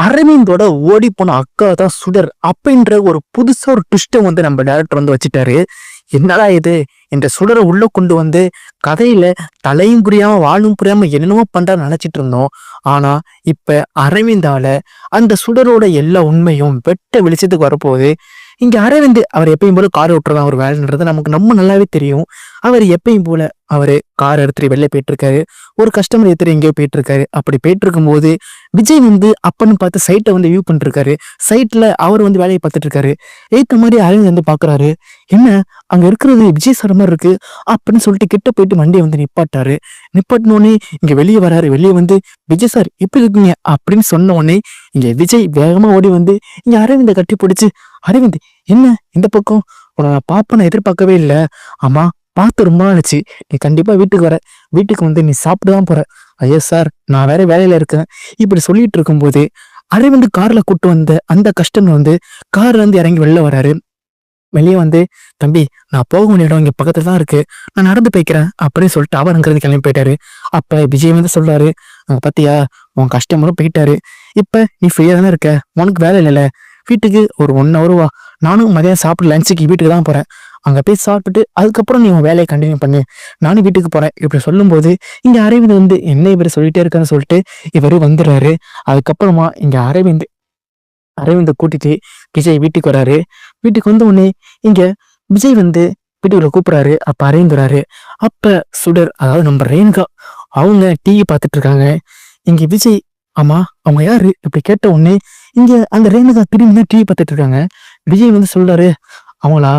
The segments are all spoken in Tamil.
அரவிந்தோட ஓடி போன அக்கா தான் சுடர் அப்படின்ற ஒரு புதுசா ஒரு ட்விஸ்ட்டை வந்து நம்ம டைரக்டர் வந்து வச்சுட்டாரு. என்னடா இது, இந்த சுடரை உள்ள கொண்டு வந்து கதையில தலையும் புரியாம வாழும் புரியாம என்னென்னமோ பண்றான்னு நினைச்சிட்டு இருந்தோம். ஆனா இப்ப அரவிந்தால அந்த சுடரோட எல்லா உண்மையும் வெட்ட வெளிச்சத்துக்கு வரப்போகுது. இங்க அரவிந்த் அவர் எப்பயும் போல கார் ஓட்டுறதா ஒரு வேலைன்றது நமக்கு நம்ம நல்லாவே தெரியும். அவர் எப்பயும் போல அவரு கார் எடுத்துட்டு வெளில போயிட்டு இருக்காரு. ஒரு கஸ்டமர் எடுத்துட்டு எங்கேயோ போயிட்டு இருக்காரு. அப்படி போயிட்டு இருக்கும்போது விஜய் வந்து அப்பன்னு பார்த்து சைட்டை வந்து வியூ பண்ணிட்டு இருக்காரு. சைட்ல அவர் வந்து வேலையை பார்த்துட்டு இருக்காரு. ஏத்த மாதிரி அரவிந்த் வந்து பாக்குறாரு. என்ன, அங்க இருக்கிறது விஜய் சார் மாதிரி இருக்கு அப்படின்னு சொல்லிட்டு கிட்ட போயிட்டு வண்டியை வந்து நிப்பாட்டாரு. நிப்பாட்டினோடனே இங்க வெளியே வராரு. வெளியே வந்து விஜய் சார் எப்படி இருக்கீங்க அப்படின்னு சொன்ன உடனே இங்க விஜய் வேகமா ஓடி வந்து இங்க அரவிந்தை கட்டி பிடிச்சு, அரவிந்த் என்ன இந்த பக்கம், உன்னை நான் பாப்பேன்னு எதிர்பார்க்கவே இல்லை. ஆமா, பார்த்து ரொம்ப நாளாச்சு. நீ கண்டிப்பா வீட்டுக்கு வர. வீட்டுக்கு வந்து நீ சாப்பிட்டுதான் போற. ஐயா சார், நான் வேற வேலையில இருக்கேன். இப்படி சொல்லிட்டு இருக்கும்போது அரவிந்த் கார்ல கூட்டு வந்த அந்த கஸ்டமர் வந்து கார்ல இருந்து இறங்கி வெளில வராரு. வெளியே வந்து, தம்பி நான் போக வேண்டிய இடம் இங்க பக்கத்துல தான் இருக்கு, நான் நடந்து போய்க்கிறேன் அப்படின்னு சொல்லிட்டு அவர் அங்கிருந்து கிளம்பி போயிட்டாரு. அப்ப விஜய் வந்து சொல்றாரு, பாத்தியா உன் கஸ்டமரும் போயிட்டாரு. இப்ப நீ ஃப்ரீயா தானே இருக்க, உனக்கு வேலை இல்லைல்ல, வீட்டுக்கு ஒரு 1 hour வா. நானும் மதியம் சாப்பிட்டு லஞ்சுக்கு வீட்டுக்கு தான் போறேன். அங்க போய் சாப்பிட்டுட்டு அதுக்கப்புறம் நீ உன் வேலையை கண்டினியூ பண்ணு, நானும் வீட்டுக்கு போறேன். இப்படி சொல்லும் போது இங்க அரவிந்த் வந்து என்ன இவர் சொல்லிட்டே இருக்கான்னு சொல்லிட்டு இவரு வந்துடுறாரு. அதுக்கப்புறமா இங்க அரவிந்த் கூட்டிட்டு விஜய் வீட்டுக்கு வராரு. வீட்டுக்கு வந்த உடனே இங்க விஜய் வந்து வீட்டுக்குள்ள கூப்பிடுறாரு. அப்ப அரவிந்த் வராரு. அப்ப சுடர், அதாவது நம்ம ரேணுகா, அவங்க டிவி பார்த்துட்டு இருக்காங்க. இங்க விஜய், ஆமா அவங்க யாரு இப்படி கேட்ட உடனே இங்க அந்த ரேணுகா திரும்பி டிவி பார்த்துட்டு இருக்காங்க. விஜய் வந்து சொல்றாரு, அவங்களா,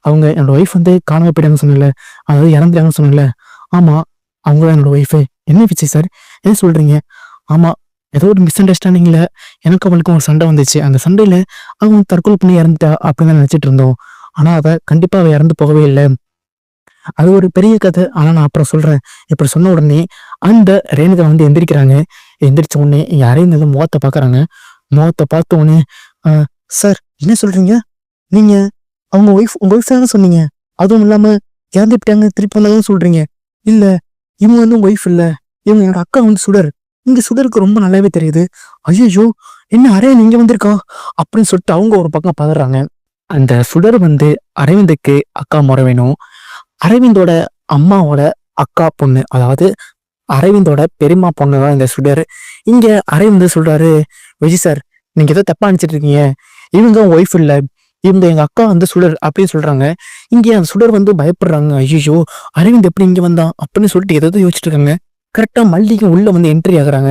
அவங்க என்னோட ஒய்ஃப் வந்து காணாம போயிட்டாங்கன்னு சொன்னல, அதாவது இறந்துட்டாங்கன்னு சொன்னல. ஆமா, அவங்க என்னோட ஒய்ஃபு. என்ன விஜய் சார் என்ன சொல்றீங்க? ஆமா, ஏதோ ஒரு மிஸ் அண்டர்ஸ்டாண்டிங்ல எனக்கு அவளுக்கும் ஒரு சண்டை வந்துச்சு. அந்த சண்டையில அவங்க தற்கொலை பண்ணி இறந்துட்டா அப்படின்னு தான் நினைச்சிட்டு இருந்தோம். ஆனா கண்டிப்பா அவ இறந்து போகவே இல்லை. அது ஒரு பெரிய கதை. ஆனா நான் அப்புறம் சொல்றேன். இப்படி சொன்ன உடனே அந்த ரேணுகா வந்து எந்திரிக்கிறாங்க. எந்திரிச்ச உடனே யாரையும் வந்து முகத்தை பாக்குறாங்க. முகத்தை பார்த்த உடனே, சார் என்ன சொல்றீங்க நீங்க? அவங்க உங்க ஒய்ஃப் தானே சொன்னீங்க. அதுவும் இல்லாம இறந்துட்டாங்க திருப்பி வந்ததும் சொல்றீங்க. இல்ல, இவங்க வந்து உங்க ஒய்ஃப் இல்ல, இவங்க என்னோட அக்கா வந்து சுடர். இங்க சுடருக்கு ரொம்ப நல்லாவே தெரியுது. ஐயோ, என்ன அரவிந்த் இங்க வந்திருக்கா அப்படின்னு சொல்லிட்டு அவங்க ஒரு பக்கம் பதறாங்க. அந்த சுடர் வந்து அரவிந்துக்கு அக்கா முறை வேணும். அரவிந்தோட அம்மாவோட அக்கா பொண்ணு, அதாவது அரவிந்தோட பெரியம்மா பொண்ணு தான் இந்த சுடர். இங்க அரவிந்த் சொல்றாரு, விஜய் சார் நீங்க ஏதோ தப்பா நினைச்சிட்டு இருக்கீங்க, இவங்க ஒய்ஃப் இல்ல, இவங்க எங்க அக்கா வந்து சுடர் அப்படின்னு சொல்றாங்க. இங்க அந்த சுடர் வந்து பயப்படுறாங்க. ஐயோ, அரவிந்த் எப்படி இங்க வந்தான் அப்படின்னு சொல்லிட்டு ஏதோ யோசிச்சுட்டு இருக்காங்க. கரெக்டா மல்லிக்கு உள்ள வந்து என்ட்ரி ஆகுறாங்க.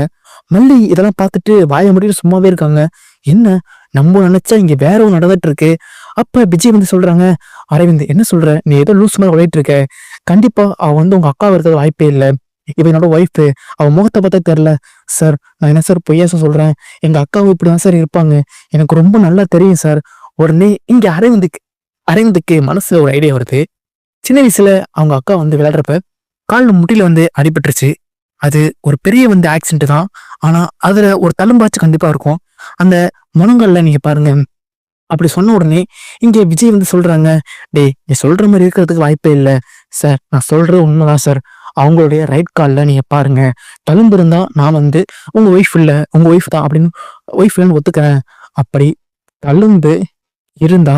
மல்லி இதெல்லாம் பார்த்துட்டு வாய முடியும் சும்மாவே இருக்காங்க. என்ன, நம்ம நினைச்சா இங்க வேற ஒன்று நடந்துட்டு இருக்கு. அப்ப விஜய் வந்து சொல்றாங்க, அரவிந்த் என்ன சொல்ற, நீ ஏதோ லூஸ் மாதிரி விளையாட்டு இருக்க. கண்டிப்பா அவ வந்து உங்க அக்கா இருக்கிறது வாய்ப்பே இல்லை. இவ என்னோட ஒய்ஃபு, அவ முகத்தை பார்த்தா தெரியல. சார் நான் என்ன சார் பொய்யா சொல்றேன், எங்க அக்காவும் இப்படிதான் சார் இருப்பாங்க, எனக்கு ரொம்ப நல்லா தெரியும் சார். உடனே இங்க அரவிந்துக்கு மனசுல ஒரு ஐடியா வருது. சின்ன வயசுல அவங்க அக்கா வந்து விளையாடுறப்ப காலில் முட்டில வந்து அடிபட்டுருச்சு. அது ஒரு பெரிய வந்து ஆக்சிடென்ட் தான். ஆனா அதுல ஒரு தழும்பாச்சு கண்டிப்பா இருக்கும் அந்த முனங்கள்ல, நீங்க பாருங்க. அப்படி சொன்ன உடனே இங்க விஜய் வந்து சொல்றாங்க, டேய் நீ சொல்ற மாதிரி இருக்கிறதுக்கு வாய்ப்பே இல்லை சார், நான் சொல்றது உண்மைதான் சார். அவங்களுடைய ரைட் கால்ல நீங்க பாருங்க தழும்பு இருந்தா நான் வந்து உங்க ஒய்ஃப் இல்ல, உங்க ஒய்ஃப் தான் அப்படின்னு ஒய்ஃப் இல்லைன்னு ஒத்துக்கிறேன். அப்படி தழும்பு இருந்தா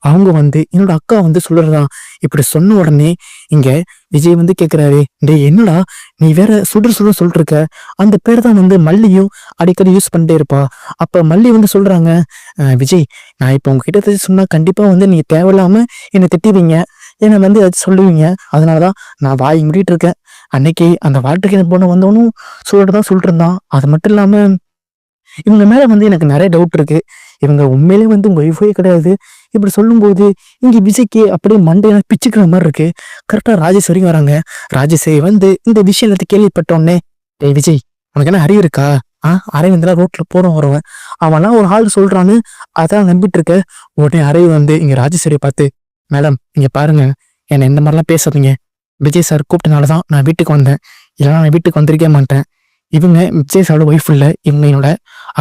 அவங்க வந்து என்னோட அக்கா வந்து சொல்றதான். இப்படி சொன்ன உடனே இங்க விஜய் வந்து கேக்குறாரு, டேய் என்னடா நீ வேற சுடர் சொல்லிட்டு இருக்க, அந்த பேர் தான் வந்து மல்லியும் அடிக்கடி யூஸ் பண்ணிட்டே இருப்பா. அப்ப மல்லி வந்து சொல்றாங்க, விஜய் நான் இப்ப உங்ககிட்ட சொன்னா கண்டிப்பா வந்து நீங்க தேவையில்லாம என்னை திட்டுவீங்க, என்னை வந்து ஏதாச்சும் சொல்லுவீங்க. அதனாலதான் நான் வாய் முடிட்டு இருக்கேன். அன்னைக்கு அந்த வாட்டுக்கு என்ன பொண்ணு வந்தவனும் தான் சொல்லிட்டு இருந்தான். அது மட்டும் இல்லாம இவங்க மேல வந்து எனக்கு நிறைய டவுட் இருக்கு. இவங்க உண்மையிலேயே வந்து உங்க ஒய்ஃபே கிடையாது. இப்படி சொல்லும்போது இங்க விஜய்க்கு அப்படியே மண்டையா பிச்சுக்கிற மாதிரி இருக்கு. கரெக்டா ராஜேஸ்வரி வராங்க. ராஜேஸ்வரி வந்து இந்த விஷயம் எல்லாத்தையும் கேள்விப்பட்டோன்னே, டேய் விஜய் உனக்கு என்ன அறிவு இருக்கா? அரவிந்தெல்லாம் ரோட்ல போறோம் வருவேன், அவன்லாம் ஒரு ஆள் சொல்றான்னு அதான் நம்பிட்டு இருக்க. உடனே அரவிந்த் வந்து இங்க ராஜேஸ்வரியை பார்த்து, மேடம் இங்க பாருங்க, என்னை இந்த மாதிரிலாம் பேசாதீங்க. விஜய் சார் கூப்பிட்டனாலதான் நான் வீட்டுக்கு வந்தேன், இல்லைன்னா நான் வீட்டுக்கு வந்திருக்கே மாட்டேன். இவங்க விஜய் சாரோட ஒய்ஃப் இல்லை, இவங்க என்னோட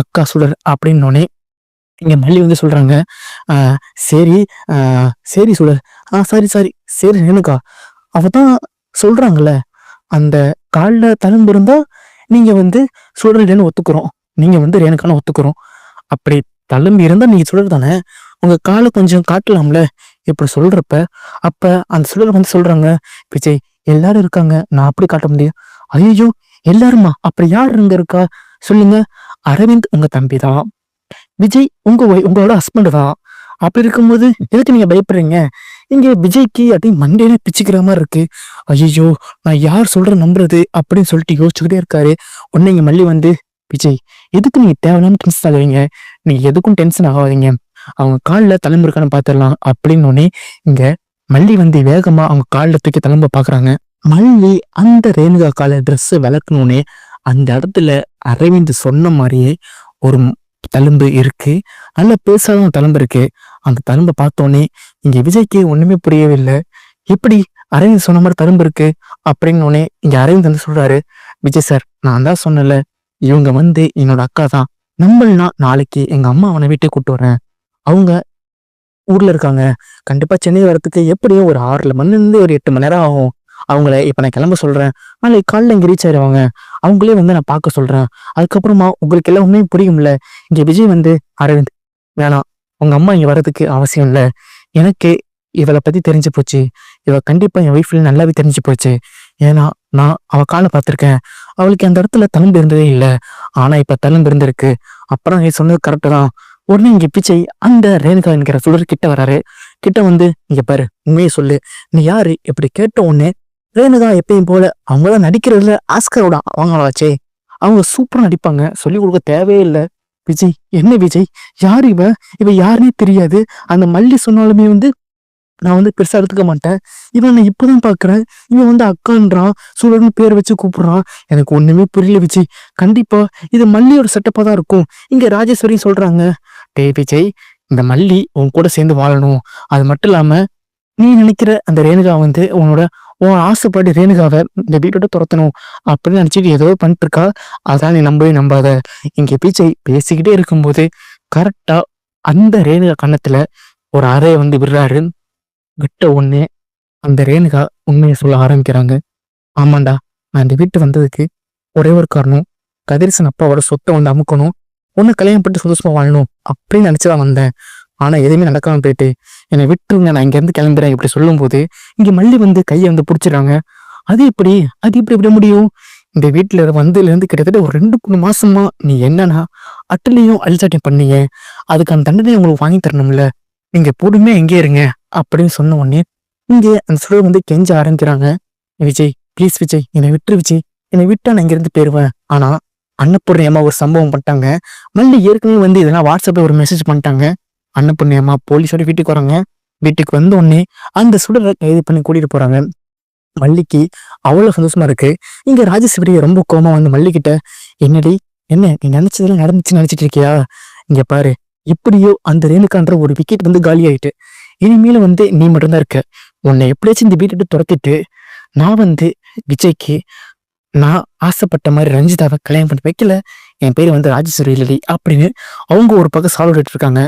அக்கா சுடர் அப்படின்னோடனே இங்க மல்லி வந்து சொல்றாங்க, சரி சரி சுடர், சாரி சாரி சரி ரேணுகா, அவதான் சொல்றாங்கல்ல அந்த காலில் தழும்பு இருந்தா நீங்க வந்து சுடர் இல்லைன்னு ஒத்துக்கிறோம். நீங்க வந்து ரேணுகான்னு ஒத்துக்கிறோம். அப்படி தழும்பு இருந்தா நீங்க சுடர் தானே, உங்க காலை கொஞ்சம் காட்டலாம்ல இப்படி சொல்றப்ப, அப்ப அந்த சுடர் வந்து சொல்றாங்க, விஜய் எல்லாரும் இருக்காங்க, நான் அப்படி காட்ட முடியும். ஐயோ, எல்லாருமா? அப்படி யார் இங்க இருக்கா சொல்லுங்க. அரவிந்த் உங்க தம்பி தான், விஜய் உங்களோட ஹஸ்பண்ட் தான். அப்படி இருக்கும்போது எதுக்கு நீங்க பயப்படுறீங்க? இங்க விஜய்க்கு அப்படின்னு மண்டையில பிச்சுக்கிற மாதிரி இருக்கு. ஐயோ, நான் யார் சொல்ற நம்புறது அப்படின்னு சொல்லிட்டு யோசிச்சுக்கிட்டே இருக்காரு. உடனே இங்க மல்லி வந்து, விஜய் எதுக்கு நீங்க தேவையில்லாம டென்ஷன் ஆகுறீங்க, நீங்க எதுக்கும் டென்ஷன் ஆகாதீங்க, அவங்க காலில் தழும்பு இருக்கான்னு பாத்துடலாம் அப்படின்னு உடனே இங்க மல்லி வந்து வேகமா அவங்க காலில் தூக்கி தழும்ப பாக்குறாங்க. மல்லி அந்த ரேணுகா கால ட்ரெஸ் விளக்கணுன்னே அந்த இடத்துல அரவிந்த் சொன்ன மாதிரியே ஒரு தழும்பு இருக்கு. நல்ல பேசாத தழும்பு இருக்கு. அந்த தழும்பை பார்த்தோன்னே இங்க விஜய்க்கு ஒண்ணுமே புரியவே இல்லை. எப்படி அரவிந்த் சொன்ன மாதிரி தழும்பு இருக்கு அப்படின்னு உடனே இங்க அரவிந்த் வந்து சொல்றாரு, விஜய் சார் நான் தான் சொன்னல, இவங்க வந்து என்னோட அக்கா தான். நம்மள்னா நாளைக்கு எங்க அம்மா அவனை வீட்டுக்கு கூட்டு வரேன், அவங்க ஊர்ல இருக்காங்க, கண்டிப்பா சென்னை வரத்துக்கு எப்படியும் ஒரு 6 மணில இருந்து ஒரு 8 மணி நேரம் ஆகும். அவங்கள இப்ப நான் கிளம்ப சொல்றேன், நாளைக்கு காலைல இங்க ரீச் ஆயிடுவாங்க, அவங்களே வந்து நான் பார்க்க சொல்றேன். அதுக்கப்புறமா உங்களுக்கு எல்லாம் உண்மையும் புரியும்ல. இங்க விஜய் வந்து, அரவிந்த் வேணாம், உங்க அம்மா இங்க வர்றதுக்கு அவசியம் இல்லை, எனக்கு இவளை பத்தி தெரிஞ்சு போச்சு, இவ கண்டிப்பா என் ஒய்ஃப்ல நல்லாவே தெரிஞ்சு போச்சு. ஏன்னா நான் அவ காலை பார்த்திருக்கேன், அவளுக்கு அந்த இடத்துல தழும்பு இருந்ததே இல்லை, ஆனா இப்ப தழும்பு இருந்திருக்கு. அப்புறம் நீ சொன்னது கரெக்டு தான். உடனே இங்க பிச்சை அந்த ரேணுகா என்கிற சுடர் கிட்ட வராரு. கிட்ட வந்து, இங்க பாரு உண்மையை சொல்லு, நீ யாரு? இப்படி கேட்ட உடனே ரேணுகா எப்பயும் போல அவங்கதான் நடிக்கிறதுல ஆஸ்கரோட அவங்களாச்சே, அவங்க சூப்பரா நடிப்பாங்க, சொல்லி கொடுக்க தேவையே இல்லை. விஜய் என்ன விஜய், யார் இவ? இவ யாருன்னே தெரியாது. அந்த மல்லி சொன்னாலுமே வந்து நான் வந்து பெருசா எடுத்துக்க மாட்டேன். இவன் நான் இப்பதான் பாக்குறேன், இவன் வந்து அக்கான்றான், சூழல்னு பேர் வச்சு கூப்பிடுறான். எனக்கு ஒண்ணுமே புரியல விஜய். கண்டிப்பா இது மல்லியோட செட்டப்பா தான் இருக்கும். இங்க ராஜேஸ்வரி சொல்றாங்க, டே விஜய், இந்த மல்லி உன் கூட சேர்ந்து வாழணும், அது மட்டும் இல்லாம நீ நினைக்கிற அந்த ரேணுகா வந்து உன் ஆசைப்படி ரேணுகாவை இந்த வீட்டோட துரத்தணும் அப்படின்னு நினைச்சிட்டு ஏதோ பண்ணிட்டு இருக்கா. அதான் நீ நம்பவே நம்பாத. இங்க பிச்சை பேசிக்கிட்டே இருக்கும்போது கரெக்டா அந்த ரேணுகா கன்னத்துல ஒரு அறைய வந்து விடுறாரு. விட்ட உடனே அந்த ரேணுகா உண்மையை சொல்ல ஆரம்பிக்கிறாங்க. ஆமாண்டா, நான் இந்த வீட்டு வந்ததுக்கு ஒரே ஒரு காரணம், கதிரேசன் அப்பாவோட சொத்தை வந்து அமுக்கணும், ஒன்னு கல்யாணம் பண்ணி சந்தோஷமா வாழணும் அப்படின்னு நினைச்சுதான் வந்தேன். ஆனா எதுவுமே நடக்காம போயிட்டு என்னை விட்டுருங்க, நான் இங்க இருந்து கிளம்புறேன் இப்படி சொல்லும் போது இங்க மல்லி வந்து கையை வந்து பிடிச்சிடுறாங்க. அது எப்படி விட முடியும்? இந்த வீட்டுல வந்ததுல இருந்து கிட்டத்தட்ட ஒரு 2-3 மாசமா நீ என்னன்னா அட்டுலையும் அழிச்சாட்டியம் பண்ணீங்க, அதுக்கான தண்டனை உங்களுக்கு வாங்கி தரணும்ல, நீங்க பொறுமையா எங்கே இருங்க அப்படின்னு சொன்ன உடனே இங்கே அந்த சுடர் வந்து கெஞ்ச ஆரம்பிக்கிறாங்க. விஜய் ப்ளீஸ் விஜய், என்னை விட்டுரு விஜய், என்னை விட்டா நான் இங்கிருந்து போயிருவேன். ஆனா அன்னபூர்ணியம்மா ஒரு சம்பவம் பண்ணிட்டாங்க. மல்லி ஏற்கனவே வந்து இதெல்லாம் வாட்ஸ்அப்ல ஒரு மெசேஜ் பண்ணிட்டாங்க. அன்னபூர்ணியம்மா போலீஸோட வீட்டுக்கு வராங்க. வீட்டுக்கு வந்த உடனே அந்த சுடரை கைது பண்ணி கூட்டிட்டு போறாங்க. மல்லிக்கு அவ்வளவு சந்தோஷமா இருக்கு. இங்க ராஜேஸ்வரி ரொம்ப கோமா வந்து மல்லிக்கிட்ட, என்னடி என்ன நீ நினைச்சதெல்லாம் நடந்துச்சு நினைச்சிட்டு இருக்கியா? இங்க பாரு, எப்படியோ அந்த ரேணுகான்ற ஒரு விக்கெட் வந்து காலி ஆயிட்டு, இனிமேல வந்து நீ மட்டும்தான் இருக்க. உன்னை எப்படியாச்சும் இந்த வீட்டை துரத்திட்டு நான் வந்து விஜய்க்கு நான் ஆசைப்பட்ட மாதிரி ரஞ்சிதாவை கல்யாணம் பண்ணி வைக்கல, என் பேர் வந்து ராஜேஸ்வரி இல்லடி அப்படின்னு அவங்க ஒரு பக்கம் சால்வ் இருக்காங்க.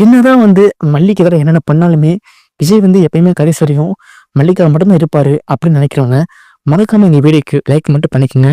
என்னதான் வந்து மல்லிகை தவிர என்னென்ன பண்ணாலுமே விஜய் வந்து எப்பயுமே கடைசி வரையும் மல்லிகா மட்டும்தான் இருப்பாரு அப்படின்னு நினைக்கிறவங்க மறக்காம இந்த வீடியோக்கு லைக் மட்டும் பண்ணிக்கோங்க.